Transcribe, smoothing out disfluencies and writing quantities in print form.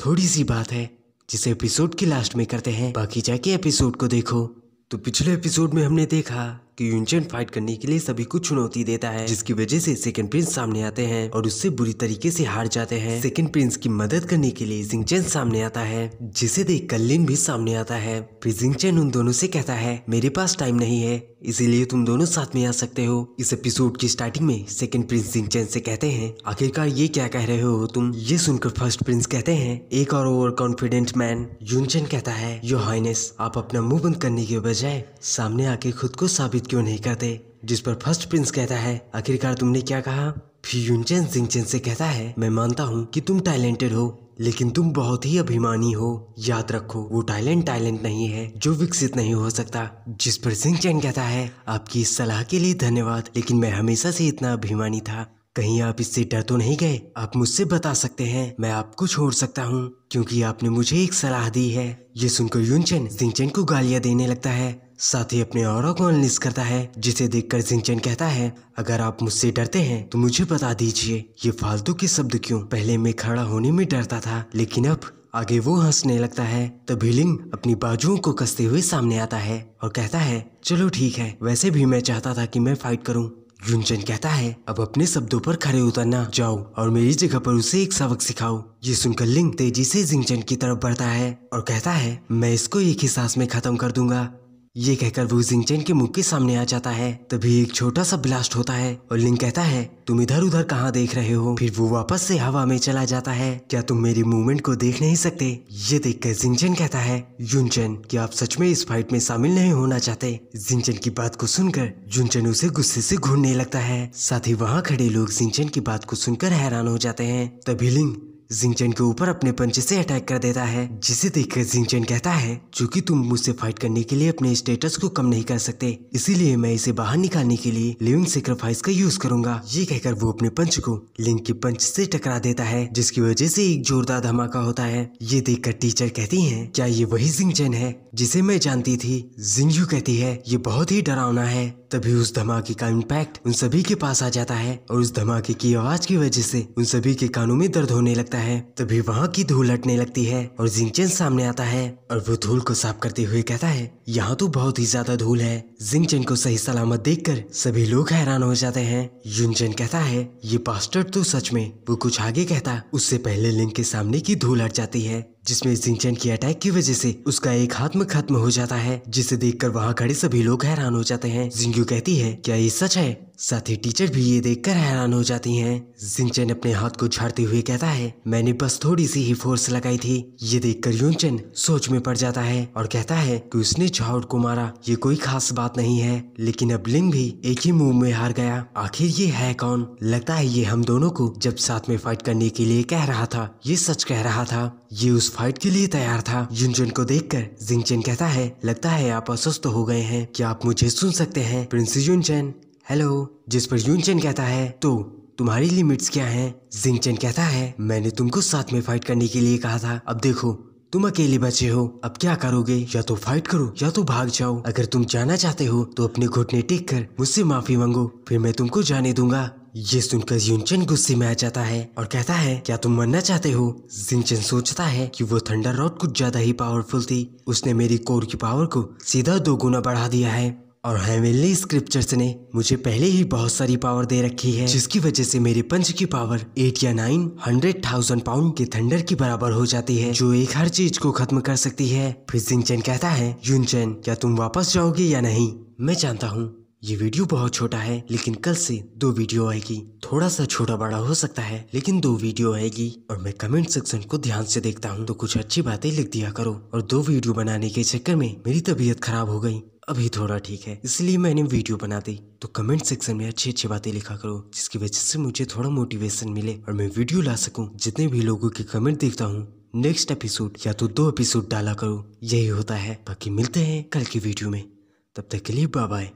थोड़ी सी बात है जिसे एपिसोड के लास्ट में करते हैं, बाकी जाके एपिसोड को देखो। तो पिछले एपिसोड में हमने देखा कि यूनचेन फाइट करने के लिए सभी को चुनौती देता है, जिसकी वजह से सेकंड प्रिंस सामने आते हैं और उससे बुरी तरीके से हार जाते हैं। सेकंड प्रिंस की मदद करने के लिए जिंगचेन सामने आता है, जिसे देखकर लिन भी सामने आता है। फिर जिंगचेन उन दोनों से कहता है मेरे पास टाइम नहीं है, इसीलिए तुम दोनों साथ में आ सकते हो। इस एपिसोड की स्टार्टिंग में सेकंड प्रिंस जिंगचेन से कहते हैं आखिरकार ये क्या कह रहे हो तुम। ये सुनकर फर्स्ट प्रिंस कहते हैं एक और ओवर कॉन्फिडेंट मैन। यूनचेन कहता है योर हाइनेस, आप अपना मुंह बंद करने के बजाय सामने आके खुद को साबित क्यों नहीं करते। जिस पर फर्स्ट प्रिंस कहता है आखिरकार तुमने क्या कहा। फिर यूनचेन जिंगचेन से कहता है मैं मानता हूँ कि तुम टैलेंटेड हो, लेकिन तुम बहुत ही अभिमानी हो। याद रखो वो टैलेंट नहीं है जो विकसित नहीं हो सकता। जिस पर जिंगचेन कहता है आपकी इस सलाह के लिए धन्यवाद, लेकिन मैं हमेशा से इतना अभिमानी था, कहीं आप इससे डर तो नहीं गए। आप मुझसे बता सकते हैं, मैं आपको छोड़ सकता हूँ क्योंकि आपने मुझे एक सलाह दी है। ये सुनकर यूनचेन जिंगचेन को गालियां देने लगता है, साथ ही अपने ऑरा को अनलिस्ट करता है, जिसे देखकर जिंगचेन कहता है अगर आप मुझसे डरते हैं तो मुझे बता दीजिए ये फालतू के शब्द क्यों। पहले मैं खड़ा होने में डरता था, लेकिन अब आगे वो हंसने लगता है। तभी लिंग अपनी बाजुओं को कसते हुए सामने आता है और कहता है चलो ठीक है, वैसे भी मैं चाहता था कि मैं फाइट करूं। यूनचेन कहता है अब अपने शब्दों पर खड़े उतरना, जाओ और मेरी जगह पर उसे एक सबक सिखाओ। ये सुनकर लिंग तेजी से जिंगचेन की तरफ बढ़ता है और कहता है मैं इसको एक ही सांस में खत्म कर दूंगा। ये कहकर वो जिंगचेन के मुंह के सामने आ जाता है। तभी एक छोटा सा ब्लास्ट होता है और लिंग कहता है तुम इधर उधर कहाँ देख रहे हो। फिर वो वापस से हवा में चला जाता है। क्या तुम मेरी मूवमेंट को देख नहीं सकते। ये देखकर जिंगचेन कहता है यूनचेन क्या आप सच में इस फाइट में शामिल नहीं होना चाहते। जिंगचेन की बात को सुनकर यूनचेन उसे गुस्से से घूरने लगता है। साथ ही वहाँ खड़े लोग जिंगचेन की बात को सुनकर हैरान हो जाते हैं। तभी लिंग जिंगचेन के ऊपर अपने पंच से अटैक कर देता है, जिसे देखकर जिंगचेन कहता है चूंकि तुम मुझसे फाइट करने के लिए अपने स्टेटस को कम नहीं कर सकते, इसीलिए मैं इसे बाहर निकालने के लिए लिविंग सेक्रीफाइस का यूज करूंगा। ये कहकर वो अपने पंच को लिंग के पंच से टकरा देता है, जिसकी वजह से एक जोरदार धमाका होता है। ये देखकर टीचर कहती है क्या ये वही जिंगचेन है जिसे मैं जानती थी। जिंगयू कहती है ये बहुत ही डरावना है। तभी उस धमाके का इम्पैक्ट उन सभी के पास आ जाता है और उस धमाके की आवाज की वजह से उन सभी के कानों में दर्द होने लगता है। तभी वहाँ की धूल हटने लगती है और जिंगचेन सामने आता है और वो धूल को साफ करते हुए कहता है यहाँ तो बहुत ही ज्यादा धूल है। जिंगचेन को सही सलामत देखकर सभी लोग हैरान हो जाते हैं। यूनचेन कहता है ये बास्टर्ड तो सच में। वो कुछ आगे कहता उससे पहले लिंग के सामने की धूल हट जाती है, जिसमें जिंगचेन की अटैक की वजह से उसका एक हाथ में खत्म हो जाता है, जिसे देखकर वहाँ खड़े सभी लोग हैरान हो जाते हैं। जिंगयू कहती है क्या ये सच है। साथ ही टीचर भी ये देखकर हैरान हो जाती हैं। जिंगचेन अपने हाथ को झाड़ते हुए कहता है मैंने बस थोड़ी सी ही फोर्स लगाई थी। ये देखकर यूनचेन सोच में पड़ जाता है और कहता है कि उसने झाउड को मारा, ये कोई खास बात नहीं है। लेकिन अब लिंग भी एक ही मूव में हार गया। आखिर ये है कौन। लगता है ये हम दोनों को जब साथ में फाइट करने के लिए कह रहा था, ये सच कह रहा था, ये उस फाइट के लिए तैयार था। यूनचेन को देखकर जिंगचेन कहता है लगता है आप अस्वस्थ हो गए हैं, क्या आप मुझे सुन सकते हैं प्रिंस यूनचेन। हेलो। जिस पर यूनचेन कहता है तो तुम्हारी लिमिट्स क्या हैं। जिंगचेन कहता है मैंने तुमको साथ में फाइट करने के लिए कहा था, अब देखो तुम अकेले बचे हो, अब क्या करोगे। या तो फाइट करो या तो भाग जाओ। अगर तुम जाना चाहते हो तो अपने घुटने टेक कर मुझसे माफी मांगो, फिर मैं तुमको जाने दूंगा। ये सुनकर यूनचेन गुस्से में आ जाता है और कहता है क्या तुम मरना चाहते हो। जिंगचेन सोचता है कि वो थंडर रॉड कुछ ज्यादा ही पावरफुल थी, उसने मेरी कोर की पावर को सीधा 2 गुना बढ़ा दिया है और हेवनली स्क्रिप्चर्स ने मुझे पहले ही बहुत सारी पावर दे रखी है, जिसकी वजह से मेरे पंच की पावर 8 या 9 100,000 पाउंड के थंडर की बराबर हो जाती है, जो एक हर चीज को खत्म कर सकती है। फिर जिंगचेन कहता है यूनचेन क्या तुम वापस जाओगे या नहीं। मैं जानता हूँ ये वीडियो बहुत छोटा है, लेकिन कल से 2 वीडियो आएगी। थोड़ा सा छोटा बड़ा हो सकता है, लेकिन 2 वीडियो आएगी। और मैं कमेंट सेक्शन को ध्यान से देखता हूँ, तो कुछ अच्छी बातें लिख दिया करो। और 2 वीडियो बनाने के चक्कर में मेरी तबीयत खराब हो गई, अभी थोड़ा ठीक है, इसलिए मैंने वीडियो बना दी। तो कमेंट सेक्शन में अच्छी अच्छी बातें लिखा करो, जिसकी वजह से मुझे थोड़ा मोटिवेशन मिले और मैं वीडियो ला सकूं। जितने भी लोगों के कमेंट देखता हूँ नेक्स्ट एपिसोड या तो 2 एपिसोड डाला करो, यही होता है। बाकी मिलते हैं कल की वीडियो में, तब तक के लिए बाय बाय।